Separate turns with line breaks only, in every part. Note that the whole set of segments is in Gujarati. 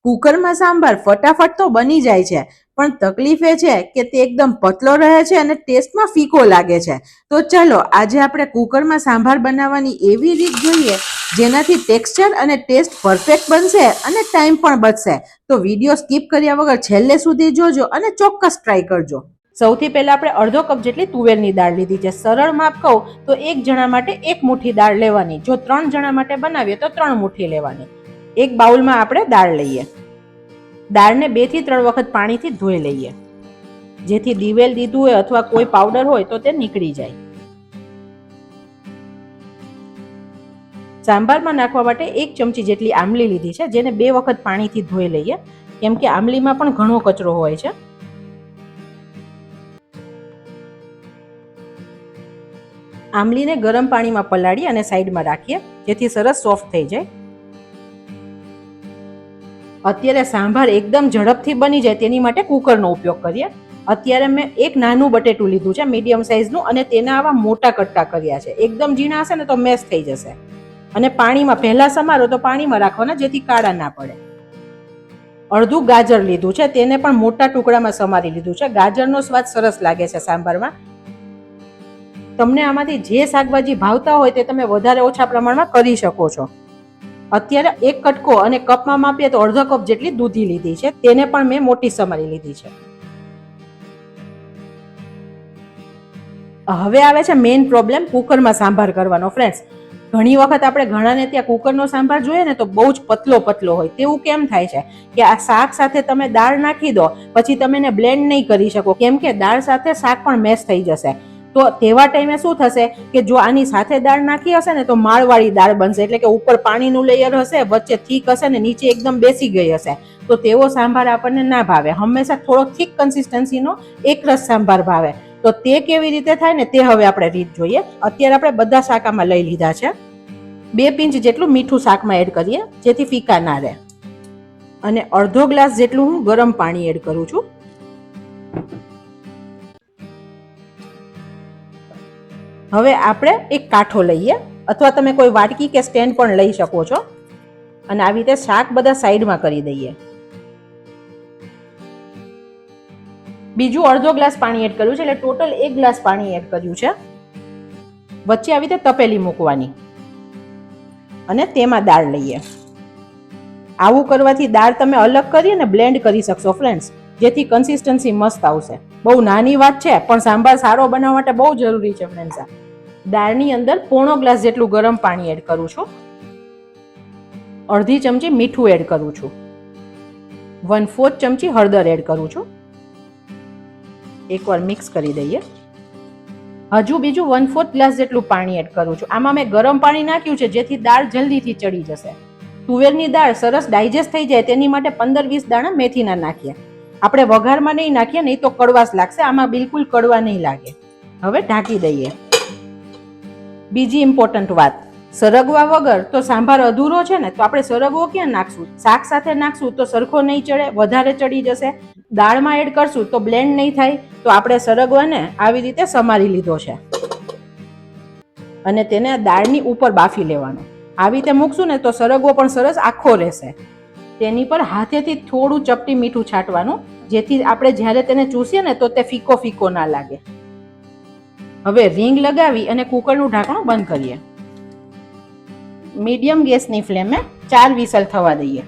કુકરમાં સાંભાર ફટાફટ તો બની જાય છે, પણ તકલીફ એ છે કે તે એકદમ પતલો રહે છે અને ટેસ્ટમાં ફીકો લાગે છે. તો ચલો આજે આપણે કુકરમાં સાંભાર બનાવવાની એવી રીત જોઈએ જેનાથી ટેક્સચર અને ટેસ્ટ પરફેક્ટ બનશે અને ટાઈમ પણ બચશે. તો વિડીયો સ્કીપ કર્યા વગર છેલ્લે સુધી જોજો અને ચોક્કસ ટ્રાય કરજો. સૌથી પહેલા આપણે અડધો કપ જેટલી તુવેરની દાળ લીધી છે. સરળ માપ કહું તો 1 જણા માટે 1 મુઠ્ઠી દાળ લેવાની. જો 3 જણા માટે બનાવીએ તો 3 મુઠ્ઠી લેવાની. એક બાઉલમાં આપણે દાળ લઈએ. દાળને 2 થી 3 વખત પાણીથી ધોઈ લઈએ, જેથી દિવેલ દીધું હોય અથવા કોઈ પાવડર હોય તો તે નીકળી જાય. સાંભારમાં નાખવા માટે 1 ચમચી જેટલી આમલી લીધી છે, જેને 2 વખત પાણીથી ધોઈ લઈએ, કેમ કે આમલીમાં પણ ઘણો કચરો હોય છે. આમલીને ગરમ પાણીમાં પલાળી અને સાઈડમાં રાખીએ, જેથી સરસ સોફ્ટ થઈ જાય. અત્યારે સાંભાર એકદમ ઝડપથી બની જાય તેની માટે કુકરનો ઉપયોગ કરીએ. અત્યારે મેં એક નાનું બટેટું લીધું છે, મીડિયમ સાઇઝનું, અને તેના આવા મોટા કટકા કર્યા છે. એકદમ ઝીણા હશે ને તો મેશ થઈ જશે. અને પાણીમાં પહેલા સમારો તો પાણીમાં રાખવાના, જેથી કાળા ના પડે. અડધું ગાજર લીધું છે, તેને પણ મોટા ટુકડામાં સમારી લીધું છે. ગાજરનો સ્વાદ સરસ લાગે છે સાંભારમાં. તમને આમાંથી જે શાકભાજી ભાવતા હોય તે તમે વધારે ઓછા પ્રમાણમાં કરી શકો છો. અત્યારે એક કટકો અને કપમાં માપીએ તો અડધો કપ જેટલી દૂધી લીધી છે, તેને પણ મેં મોટી સમારી લીધી છે. હવે આવે છે મેઇન પ્રોબ્લેમ, કુકરમાં સાંભાર કરવાનો. ફ્રેન્ડ્સ, ઘણી વખત આપણે ઘણાને ત્યાં કુકરનો સાંભાર જોઈએ ને તો બહુ જ પતલો હોય. તેવું કેમ થાય છે કે આ શાક સાથે તમે દાળ નાખી દો, પછી તમે એને બ્લેન્ડ નહીં કરી શકો, કેમ કે દાળ સાથે શાક પણ મેશ થઈ જશે. તો તેવા ટાઈમે શું થશે કે જો આની સાથે દાળ નાખી હશે ને તો માળવાળી દાળ બનશે, એટલે કે ઉપર પાણીનું લેયર હશે, વચ્ચે થીક હશે ને નીચે એકદમ બેસી ગઈ હશે. તો તેવો સાંભાર આપણને ના ભાવે. હંમેશા થોડો થીક કન્સિસ્ટન્સીનો એકરસ સાંભાર ભાવે. તો તે કેવી રીતે થાય ને તે હવે આપણે રીત જોઈએ. અત્યારે આપણે બધા શાક આમાં લઈ લીધા છે. 2 પિંચ જેટલું મીઠું શાકમાં એડ કરીએ, જેથી ફીકા ના રહે. અને અડધો ગ્લાસ જેટલું હું ગરમ પાણી એડ કરું છું. હવે આપણે એક કાંઠો લઈએ, અથવા તમે કોઈ વાટકી કે સ્ટેન્ડ પણ લઈ શકો છો, અને આવી રીતે શાક બધા સાઈડમાં કરી દઈએ. બીજું અડધો ગ્લાસ પાણી એડ કર્યું છે, એટલે ટોટલ 1 ગ્લાસ પાણી એડ કર્યું છે. વચ્ચે આવી રીતે તપેલી મૂકવાની અને તેમાં દાળ લઈએ. આવું કરવાથી દાળ તમે અલગ કરી અને બ્લેન્ડ કરી શકશો ફ્રેન્ડ્સ, જેથી કન્સિસ્ટન્સી મસ્ત આવશે. બહુ નાની વાત છે, પણ સાંભાર સારો બનાવવા માટે બહુ જરૂરી છે ફ્રેન્ડ્સ. દાળની અંદર પોણો ગ્લાસ જેટલું ગરમ પાણી એડ કરું છું. અડધી ચમચી મીઠું એડ કરું છું. 1/4 ચમચી હળદર એડ કરું છું. એકવાર મિક્સ કરી દઈએ. હજુ બીજું 1/4 ગ્લાસ જેટલું પાણી એડ કરું છું. આમાં મેં ગરમ પાણી નાખ્યું છે, જેથી દાળ જલ્દીથી ચડી જશે. તુવેરની દાળ સરસ ડાયજેસ્ટ થઈ જાય તેની માટે 15-20 દાણા મેથીના નાખીએ. આપણે વઘારમાં નહીં નાખીએ, નહીં તો કડવાશ લાગશે. આમાં બિલકુલ કડવા નહીં લાગે. હવે ઢાંકી દઈએ. બીજી ઇમ્પોર્ટન્ટ વાત, સરગવા વગર તો સાંભાર અધૂરો છે ને. તો આપણે સરગવો ક્યાં નાખશું? શાક સાથે નાખશું તો સરખો નહીં ચડે, વધારે ચડી જશે. દાળમાં એડ કરશું તો બ્લેન્ડ નહીં થાય. તો આપણે સરગવાને આવી રીતે સમારી લીધો છે અને તેને દાળની ઉપર બાફી લેવાનો. આવી રીતે મૂકશું ને તો સરગવો પણ સરસ આખો રહેશે. તેની પર હાથેથી થોડું ચપટી મીઠું છાંટવાનું, જેથી આપણે જ્યારે તેને ચૂસીએ ને તો તે ફીકો ફીકો ના લાગે. હવે રીંગ લગાવી અને કુકરનું ઢાંકણું બંધ કરીએ. મીડિયમ ગેસની ફ્લેમે 4 વિસલ થવા દઈએ.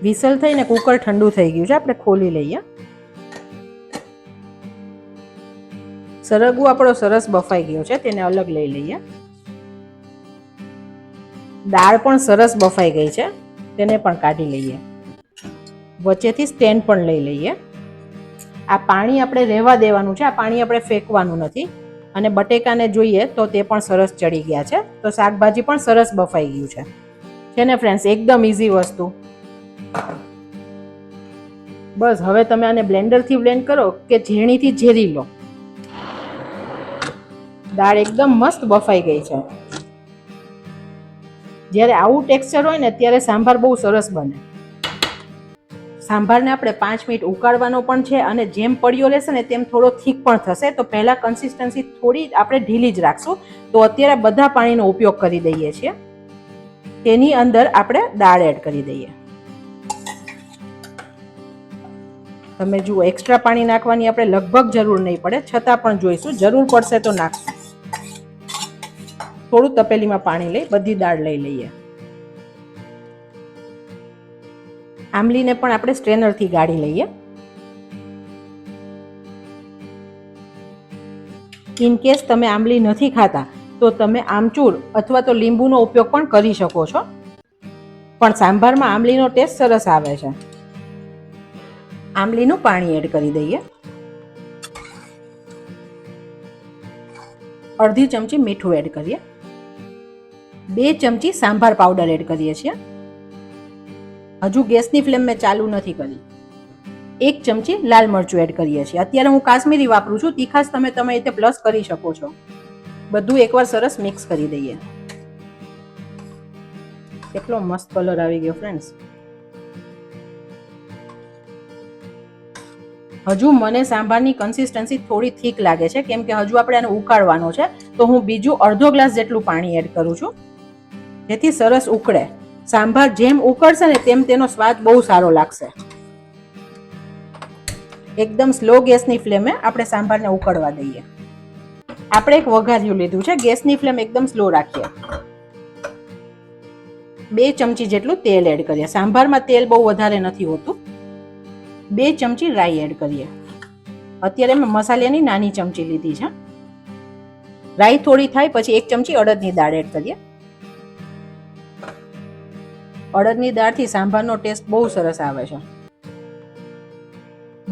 વિસલ થઈને કુકર ઠંડુ થઈ ગયું છે, આપણે ખોલી લઈએ. સરગવો આપણો સરસ બફાઈ ગયો છે, તેને અલગ લઈ લઈએ. દાળ પણ સરસ બફાઈ ગઈ છે, તેને પણ કાઢી લઈએ. વચ્ચેથી સ્ટેન્ડ પણ લઈ લઈએ. આ પાણી આપણે રહેવા દેવાનું છે, આ પાણી આપણે ફેંકવાનું નથી. અને બટેકાને જોઈએ તો તે પણ સરસ ચડી ગયા છે. તો શાકભાજી પણ સરસ બફાઈ ગયું છે ને ફ્રેન્ડ્સ, એકદમ ઇઝી વસ્તુ. બસ હવે તમે આને બ્લેન્ડરથી બ્લેન્ડ કરો કે ઝેણીથી ઝેરી લો. દાળ એકદમ મસ્ત બફાઈ ગઈ છે. જ્યારે આવું ટેક્સચર હોય ને ત્યારે સાંભાર બહુ સરસ બને. સાંભારને આપણે 5 મિનિટ ઉકાળવાનો પણ છે અને જેમ પડ્યો રહેશે ને તેમ થોડો થીક પણ થશે. તો પહેલા કન્સિસ્ટન્સી થોડી આપણે ઢીલી જ રાખશું. તો અત્યારે બધા પાણીનો ઉપયોગ કરી દઈએ છીએ. તેની અંદર આપણે દાળ એડ કરી દઈએ. તમે જુઓ, એક્સ્ટ્રા પાણી નાખવાની આપણે લગભગ જરૂર નહીં પડે, છતાં પણ જોઈશું, જરૂર પડશે તો નાખશું. થોડું તપેલીમાં પાણી લઈ બધી દાળ લઈ લઈએ. આંબલીને પણ આપણે સ્ટ્રેનરથી ગાળી લઈએ. ઇન કેસ તમે આંબલી નથી ખાતા તો તમે આમચૂર અથવા તો લીંબુનો ઉપયોગ પણ કરી શકો છો, પણ સાંભારમાં આંબલીનો ટેસ્ટ સરસ આવે છે. આંબલીનું પાણી એડ કરી દઈએ. અડધી ચમચી મીઠું એડ કરીએ. 2 ચમચી સાંભાર પાવડર એડ કરીએ છીએ. હજુ ગેસની ફ્લેમ મેં ચાલુ નથી કરી. 1 ચમચી લાલ મરચું એડ કરીએ છીએ. અત્યારે હું કાશ્મીરી વાપરું છું, તીખાશ તમે રીતે પ્લસ કરી શકો છો. બધું એકવાર સરસ મિક્સ કરી દઈએ. કેટલો મસ્ત કલર આવી ગયો ફ્રેન્ડ્સ. હજુ મને સાંભારની કન્સિસ્ટન્સી થોડી થીક લાગે છે, કેમ કે હજુ આપણે આને ઉકાળવાનો છે. તો હું બીજું અડધો ગ્લાસ જેટલું પાણી એડ કરું છું, જેથી સરસ ઉકળે. સાંભાર જેમ ઉકળશે ને તેમ તેનો સ્વાદ બહુ સારો લાગશે. એકદમ સ્લો ગેસની ફ્લેમે આપણે સાંભારને ઉકળવા દઈએ. આપણે એક વઘાર્યું લીધું છે, ગેસની ફ્લેમ એકદમ સ્લો રાખીએ. 2 ચમચી જેટલું તેલ એડ કરીએ. સાંભારમાં તેલ બહુ વધારે નથી હોતું. 2 ચમચી રાઈ એડ કરીએ. અત્યારે મેં મસાલાની નાની ચમચી લીધી છે. રાઈ થોડી થાય પછી 1 ચમચી અડદની દાળ એડ કરીએ. અડદની દાળથી સાંભારનો ટેસ્ટ બહુ સરસ આવે છે.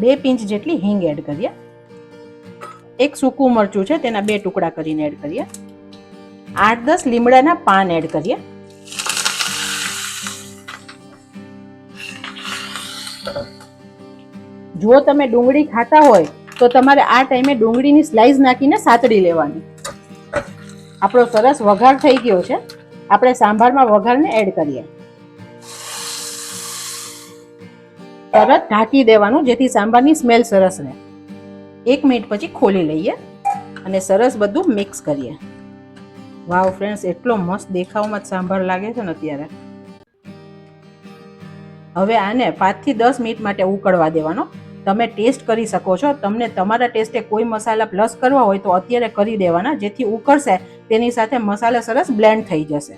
2 પિંચ જેટલી હિંગ એડ કરીએ. 1 સૂકું મરચું છે, તેના 2 ટુકડા કરીને એડ કરીએ. 8-10 લીમડાના પાન એડ કરીએ. જો તમે ડુંગળી ખાતા હોય તો તમારે આ ટાઈમે ડુંગળીની સ્લાઈસ નાખીને સાતડી લેવાની. આપણો સરસ વઘાર થઈ ગયો છે. આપણે સાંભારમાં વઘારને એડ કરીએ. તરત ઢાંકી દેવાનું, જેથી સાંભારની સ્મેલ સરસ રહે. 1 મિનિટ પછી ખોલી લઈએ અને સરસ બધું મિક્સ કરીએ. વાવ ફ્રેન્ડ્સ, એટલો મસ્ત દેખાવમાં જ સાંભાર લાગે છે ને અત્યારે. હવે આને 5 થી 10 મિનિટ માટે ઉકળવા દેવાનો. તમે ટેસ્ટ કરી શકો છો. તમને તમારા ટેસ્ટે કોઈ મસાલા પ્લસ કરવા હોય તો અત્યારે કરી દેવાના, જેથી ઉકળશે તેની સાથે મસાલા સરસ બ્લેન્ડ થઈ જશે.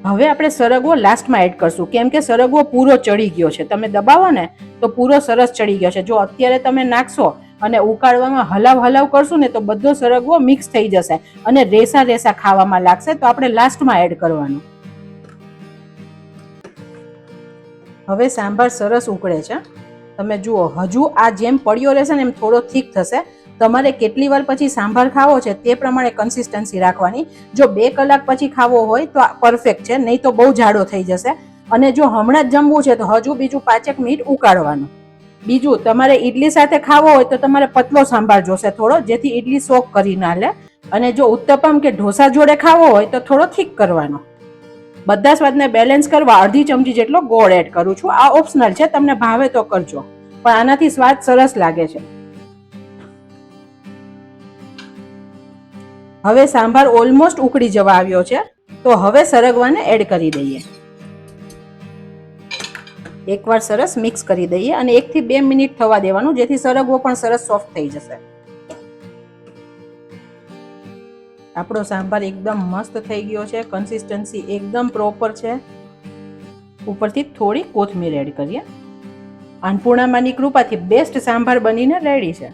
હવે આપણે સરગવો લાસ્ટમાં એડ કરશું, કેમ કે સરગવો પૂરો ચડી ગયો છે. તમે દબાવો ને તો પૂરો સરસ ચડી ગયો છે. જો અત્યારે તમે નાખશો અને ઉકાળવામાં હલાવ કરશું ને તો બધો સરગવો મિક્સ થઈ જશે અને રેસા રેસા ખાવામાં લાગશે. તો આપણે લાસ્ટમાં એડ કરવાનું. હવે સાંભાર સરસ ઉકળે છે. તમે જુઓ, હજુ આ જેમ પડ્યો રહેશે ને એમ થોડો થીક થશે. તમારે કેટલી વાર પછી સાંભાર ખાવો છે તે પ્રમાણે કન્સિસ્ટન્સી રાખવાની. જો 2 કલાક પછી ખાવો હોય તો પરફેક્ટ છે, નહીં તો બહુ જાડો થઈ જશે. અને જો હમણાં જ જમવું છે તો હજુ બીજું 5 મિનિટ ઉકાળવાનું. બીજું, તમારે ઈડલી સાથે ખાવો હોય તો તમારે પતલો સાંભાર જોશે થોડો, જેથી ઈડલી સોક કરી ના લે. અને જો ઉત્તપમ કે ઢોસા જોડે ખાવો હોય તો થોડો થીક કરવાનો. બધા સ્વાદને બેલેન્સ કરવા અડધી ચમચી જેટલો ગોળ એડ કરું છું. આ ઓપ્શનલ છે, તમને ભાવે તો કરજો, પણ આનાથી સ્વાદ સરસ લાગે છે. હવે સાંભાર ઓલમોસ્ટ ઉકળી જવા આવ્યો છે, તો હવે સરગવાને એડ કરી દઈએ. એકવાર સરસ મિક્સ કરી દઈએ અને 1 થી 2 મિનિટ થવા દેવાનું, જેથી સરગવો પણ સરસ સોફ્ટ થઈ જશે. આપણો સાંભાર એકદમ મસ્ત થઈ ગયો છે. કન્સિસ્ટન્સી એકદમ પ્રોપર છે. ઉપરથી થોડી કોથમીર એડ કરીએ. અન્નપૂર્ણામાની કૃપાથી બેસ્ટ સાંભાર બનીને રેડી છે.